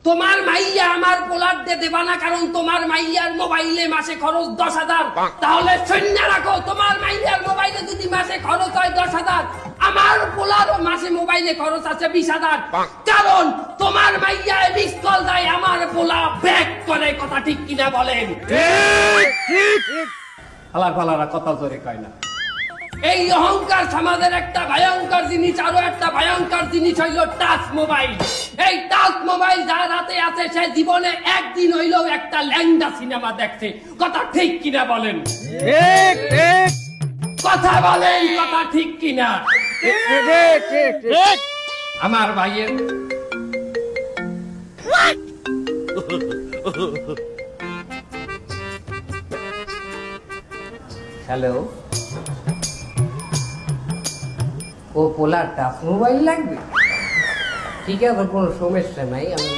তোমার মাইয়া আমার পোলার দিয়ে দেবা না, কারণ তোমার মাইয়ার মোবাইলে মাসে খরচ 10,000। তাহলে শূন্য রাখো, তোমার মাইয়ার মোবাইলে যদি মাসে খরচ হয় 10,000, আমার পোলারও মাসে মোবাইলে খরচ আছে 20,000। কারণ তোমার মাইয়া মিস কল দেয়, আমার পোলা ব্যাক করে। কথা ঠিক কিনা বলেন? আলার পালারা কথা জোরে কয় না। এই অহংকার সমাজের একটা ভয়ঙ্কর জিনিস। আরো একটা ভয়ঙ্কর জিনিস হইল টাচ মোবাইল। এই টাচ মোবাইল যার হাতে আছে সে জীবনে একদিন হইলেও একটা ল্যাংডা সিনেমা দেখছে। কথা ঠিক কিনা বলেন? ঠিক ঠিক কথা বলেন, কথা ঠিক কিনা? ঠিক ঠিক ঠিক। আমার ভাইয়ের হ্যালো, ও পোলার টাচ মোবাইল লাগবে? ঠিক আছে, কোনো সমস্যা নাই, আমি